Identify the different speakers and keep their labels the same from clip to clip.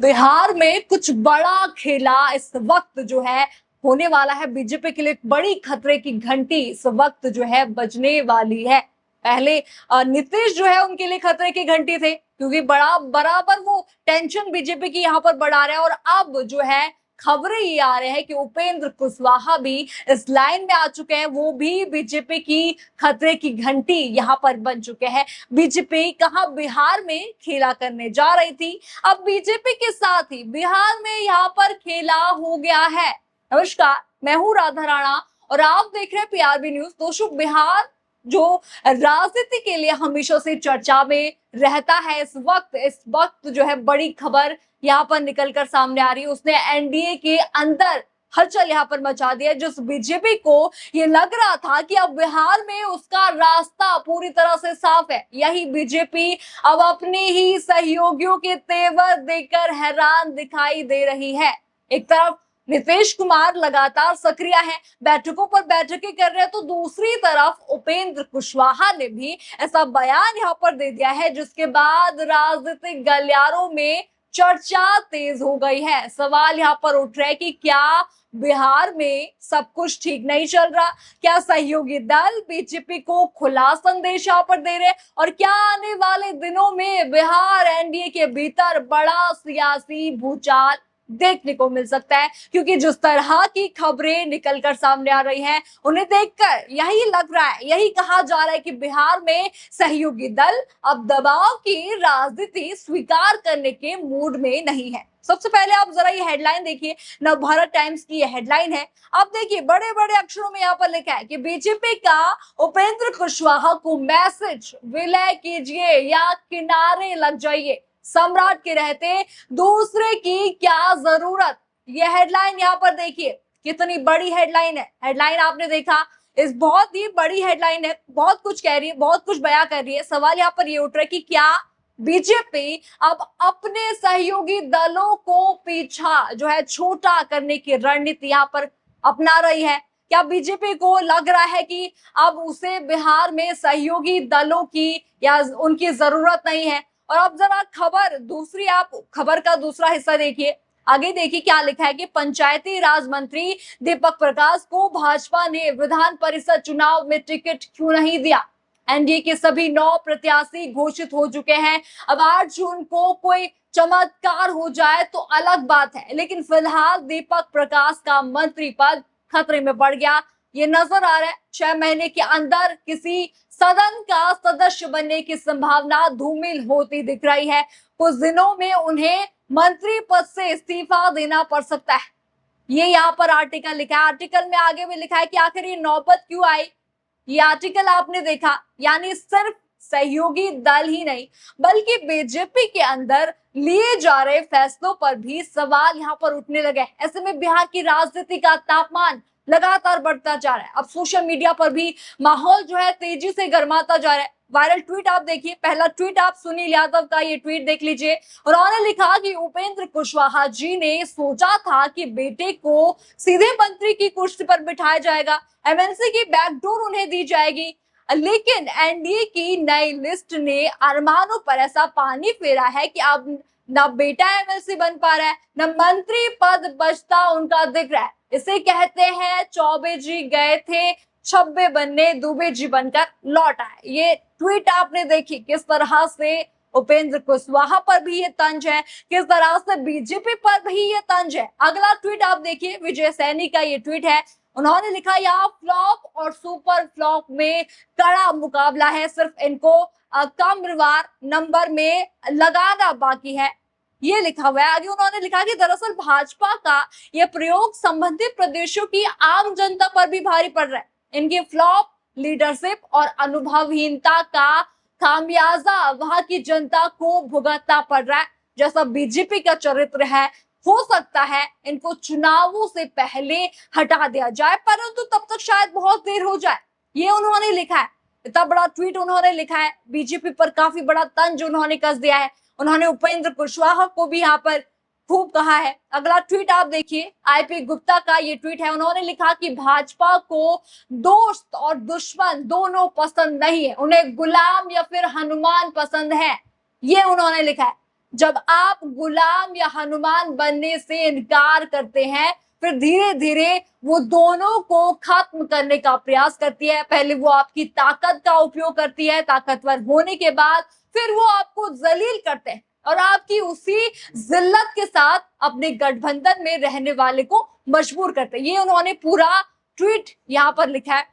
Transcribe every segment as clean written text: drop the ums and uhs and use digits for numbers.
Speaker 1: बिहार में कुछ बड़ा खेला इस वक्त जो है होने वाला है। बीजेपी के लिए एक बड़ी खतरे की घंटी इस वक्त जो है बजने वाली है। पहले नीतीश जो है उनके लिए खतरे की घंटी थे, क्योंकि बड़ा बराबर वो टेंशन बीजेपी की यहाँ पर बढ़ा रहे हैं। और अब जो है खबरें ये आ रहे हैं कि उपेंद्र कुशवाहा भी इस लाइन में आ चुके हैं। वो भी बीजेपी की खतरे की घंटी यहाँ पर बन चुके हैं। बीजेपी कहाँ बिहार में खेला करने जा रही थी, अब बीजेपी के साथ ही बिहार में यहाँ पर खेला हो गया है। नमस्कार, मैं हूँ राधा राणा और आप देख रहे हैं पीआरबी न्यूज। दोस्तों, बिहार जो राजनीति के लिए हमेशा से चर्चा में रहता है, इस वक्त जो है बड़ी खबर यहाँ पर निकलकर सामने आ रही है। उसने एनडीए के अंदर हलचल यहाँ पर मचा दिया। जिस बीजेपी को ये लग रहा था कि अब बिहार में उसका रास्ता पूरी तरह से साफ है, यही बीजेपी अब अपने ही सहयोगियों के तेवर देकर हैरान दिखाई दे रही है। एक तरफ नीतीश कुमार लगातार सक्रिय है, बैठकों पर बैठकें कर रहे हैं, तो दूसरी तरफ उपेंद्र कुशवाहा ने भी ऐसा बयान यहाँ पर दे दिया है, जिसके बाद राजनीतिक गलियारों में चर्चा तेज हो गई है। सवाल यहाँ पर उठ रहा है कि क्या बिहार में सब कुछ ठीक नहीं चल रहा? क्या सहयोगी दल बीजेपी को खुला संदेश यहाँ पर दे रहे, और क्या आने वाले दिनों में बिहार एनडीए के भीतर बड़ा सियासी भूचाल देखने को मिल सकता है? क्योंकि जिस तरह की खबरें निकलकर सामने आ रही हैं, उन्हें देखकर यही लग रहा है, यही कहा जा रहा है कि बिहार में सहयोगी दल अब दबाव की राजनीति स्वीकार करने के मूड में नहीं है। सबसे पहले आप जरा ये हेडलाइन देखिए, नवभारत टाइम्स की ये हेडलाइन है। आप देखिए, बड़े बड़े अक्षरों में यहाँ पर लिखा है कि बीजेपी का उपेंद्र कुशवाहा को मैसेज, विलय कीजिए या किनारे लग जाइए, सम्राट के रहते दूसरे की क्या जरूरत। यह हेडलाइन यहाँ पर देखिए, कितनी बड़ी हेडलाइन है। हेडलाइन आपने देखा, इस बहुत ही बड़ी हेडलाइन है, बहुत कुछ कह रही है, बहुत कुछ बयां कर रही है। सवाल यहाँ पर ये उठ रहा है कि क्या बीजेपी अब अपने सहयोगी दलों को पीछा जो है छोटा करने की रणनीति यहाँ पर अपना रही है? क्या बीजेपी को लग रहा है कि अब उसे बिहार में सहयोगी दलों की या उनकी जरूरत नहीं है? और अब जरा खबर का दूसरा हिस्सा देखिए। आगे देखिए क्या लिखा है कि पंचायती राज मंत्री दीपक प्रकाश को भाजपा ने विधान परिषद चुनाव में टिकट क्यों नहीं दिया? एनडीए के सभी 9 प्रत्याशी घोषित हो चुके हैं। अब 8 जून को कोई चमत्कार हो जाए तो अलग बात है, लेकिन फिलहाल दीपक प्रकाश का मंत्री पद खतरे में पड़ गया। ये नजर आ रहा है 6 महीने के अंदर किसी सदन का सदस्य बनने की संभावना धूमिल होती दिख रही है। कुछ दिनों में उन्हें मंत्री पद से इस्तीफा देना पड़ सकता है। ये यहाँ पर आर्टिकल लिखा है। आर्टिकल में आगे भी लिखा है कि आखिर ये नौबत क्यों आई। ये आर्टिकल आपने देखा, यानी सिर्फ सहयोगी दल ही नहीं बल्कि बीजेपी के अंदर लिए जा रहे फैसलों पर भी सवाल यहाँ पर उठने लगे। ऐसे में बिहार की राजनीति का तापमान लगातार बढ़ता जा रहा है। अब सोशल मीडिया पर भी माहौल जो है तेजी से गर्माता जा रहा है। वायरल ट्वीट आप देखिए, पहला ट्वीट आप सुनील यादव का ये ट्वीट देख लीजिए। उन्होंने लिखा कि उपेंद्र कुशवाहा जी ने सोचा था कि बेटे को सीधे मंत्री की कुर्सी पर बिठाया जाएगा, एमएनसी की बैकडोर उन्हें दी जाएगी, लेकिन एनडीए की नई लिस्ट ने अरमानों पर ऐसा पानी फेरा है कि अब न बेटा एमएलसी बन पा रहा है, न मंत्री पद बचता उनका दिख रहा है। इसे कहते हैं चौबे जी गए थे छब्बे बनने, दुबे जी बनकर लौट आए। ये ट्वीट आपने देखी, किस तरह से उपेंद्र कुशवाहा पर भी ये तंज है, किस तरह से बीजेपी पर भी ये तंज है। अगला ट्वीट आप देखिए, विजय सैनी का ये ट्वीट है। उन्होंने लिखा, यहाँ फ्लॉप और सुपर फ्लॉप में कड़ा मुकाबला है, सिर्फ इनको कमरवार नंबर में लगाना बाकी है, ये लिखा हुआ है। आगे उन्होंने लिखा कि दरअसल भाजपा का यह प्रयोग संबंधित प्रदेशों की आम जनता पर भी भारी पड़ रहा है। इनकी फ्लॉप लीडरशिप और अनुभवहीनता का खामियाजा वहां की जनता को भुगतना पड़ रहा है। जैसा बीजेपी का चरित्र है, हो सकता है इनको चुनावों से पहले हटा दिया जाए, परंतु तब तक शायद बहुत देर हो जाए। ये उन्होंने लिखा है, इतना बड़ा ट्वीट उन्होंने लिखा है। बीजेपी पर काफी बड़ा तंज उन्होंने कस दिया है। उन्होंने उपेंद्र कुशवाहा को भी यहाँ पर खूब कहा है। अगला ट्वीट आप देखिए, आईपी गुप्ता का ये ट्वीट है। उन्होंने लिखा कि भाजपा को दोस्त और दुश्मन दोनों पसंद नहीं है, उन्हें गुलाम या फिर हनुमान पसंद है, ये उन्होंने लिखा है। जब आप गुलाम या हनुमान बनने से इनकार करते हैं, फिर धीरे धीरे वो दोनों को खत्म करने का प्रयास करती है। पहले वो आपकी ताकत का उपयोग करती है, ताकतवर होने के बाद फिर वो आपको जलील करते हैं और आपकी उसी जिल्लत के साथ अपने गठबंधन में रहने वाले को मजबूर करते हैं। ये उन्होंने पूरा ट्वीट यहाँ पर लिखा है।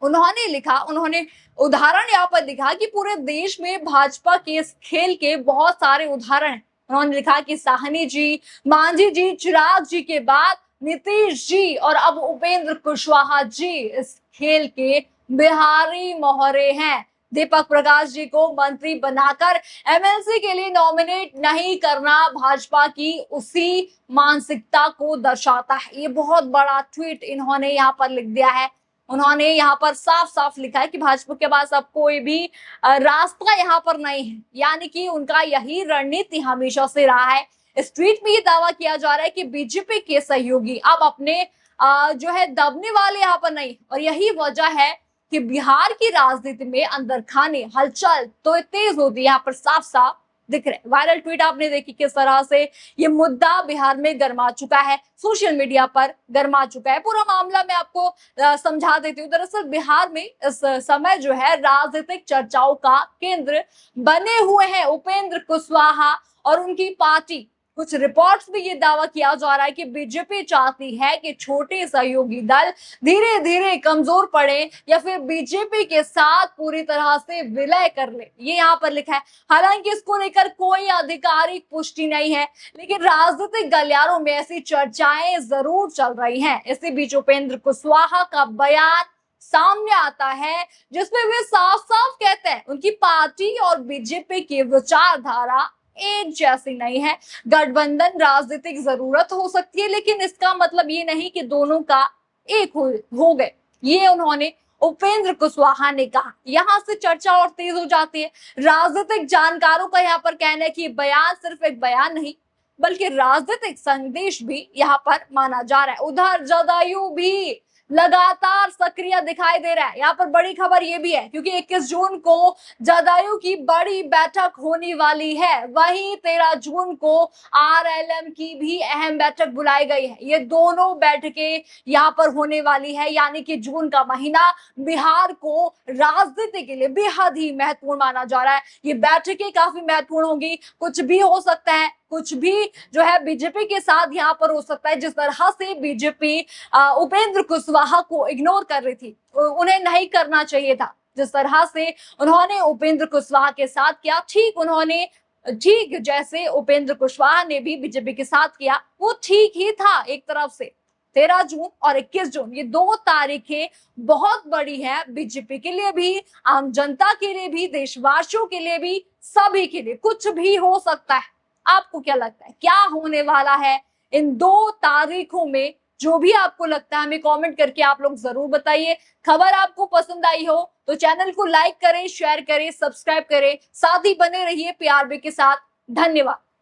Speaker 1: उन्होंने उदाहरण यहाँ पर दिखा कि पूरे देश में भाजपा के इस खेल के बहुत सारे उदाहरण हैं। उन्होंने लिखा कि साहनी जी, मांझी जी, चिराग जी के बाद नीतीश जी और अब उपेंद्र कुशवाहा जी इस खेल के बिहारी मोहरे हैं। दीपक प्रकाश जी को मंत्री बनाकर एमएलसी के लिए नॉमिनेट नहीं करना भाजपा की उसी मानसिकता को दर्शाता है। ये बहुत बड़ा ट्वीट इन्होंने यहाँ पर लिख दिया है। उन्होंने यहाँ पर साफ साफ लिखा है कि भाजपा के पास अब कोई भी रास्ता यहाँ पर नहीं है, यानी कि उनका यही रणनीति हमेशा से रहा है। इस ट्वीट में ये दावा किया जा रहा है कि बीजेपी के सहयोगी अब अपने जो है दबने वाले यहाँ पर नहीं, और यही वजह है कि बिहार की राजनीति में अंदर खाने हलचल तो तेज होती है। यहाँ पर साफ साफ दिख रहे। वायरल ट्वीट आपने देखी किस तरह से ये मुद्दा बिहार में गर्मा चुका है, सोशल मीडिया पर गर्मा चुका है। पूरा मामला मैं आपको समझा देती हूँ। दरअसल बिहार में इस समय जो है राजनीतिक चर्चाओं का केंद्र बने हुए हैं उपेंद्र कुशवाहा और उनकी पार्टी। कुछ रिपोर्ट्स में ये दावा किया जा रहा है कि बीजेपी चाहती है कि छोटे सहयोगी दल धीरे धीरे कमजोर पड़े या फिर बीजेपी के साथ पूरी तरह से विलय कर ले। ये यहाँ पर लिखा है। हालांकि इसको लेकर कोई आधिकारिक पुष्टि नहीं है, लेकिन राजनीतिक गलियारों में ऐसी चर्चाएं जरूर चल रही हैं। इसी बीच उपेंद्र कुशवाहा का बयान सामने आता है जिसमें वे साफ साफ कहते हैं उनकी पार्टी और बीजेपी की विचारधारा एक जैसी नहीं है। गठबंधन राजनीतिक जरूरत हो सकती है, लेकिन इसका मतलब ये नहीं कि दोनों का एक हो गए। ये उन्होंने उपेंद्र कुशवाहा ने कहा। यहां से चर्चा और तेज हो जाती है। राजनीतिक जानकारों का यहाँ पर कहना है कि बयान सिर्फ एक बयान नहीं बल्कि राजनीतिक संदेश भी यहाँ पर माना जा रहा है। उधर जदयू भी लगातार सक्रिय दिखाई दे रहा है। यहाँ पर बड़ी खबर ये भी है क्योंकि 21 जून को जदयू की बड़ी बैठक होने वाली है। वहीं 13 जून को आरएलएम की भी अहम बैठक बुलाई गई है। ये दोनों बैठकें यहाँ पर होने वाली है, यानी कि जून का महीना बिहार को राजनीति के लिए बेहद ही महत्वपूर्ण माना जा रहा है। ये बैठकें काफी महत्वपूर्ण होंगी। कुछ भी हो सकता है, कुछ भी जो है बीजेपी के साथ यहाँ पर हो सकता है। जिस तरह से बीजेपी उपेंद्र कुशवाहा को इग्नोर कर रही थी, उन्हें नहीं करना चाहिए था। जिस तरह से उन्होंने उपेंद्र कुशवाहा के साथ किया, ठीक जैसे उपेंद्र कुशवाहा ने भी बीजेपी के साथ किया, वो ठीक ही था एक तरफ से। 13 जून और 21 जून ये 2 तारीखें बहुत बड़ी है बीजेपी के लिए भी, आम जनता के लिए भी, देशवासियों के लिए भी, सभी के लिए। कुछ भी हो सकता है। आपको क्या लगता है क्या होने वाला है इन 2 तारीखों में? जो भी आपको लगता है हमें कमेंट करके आप लोग जरूर बताइए। खबर आपको पसंद आई हो तो चैनल को लाइक करें, शेयर करें, सब्सक्राइब करें, साथ ही बने रहिए पीआरबी के साथ। धन्यवाद।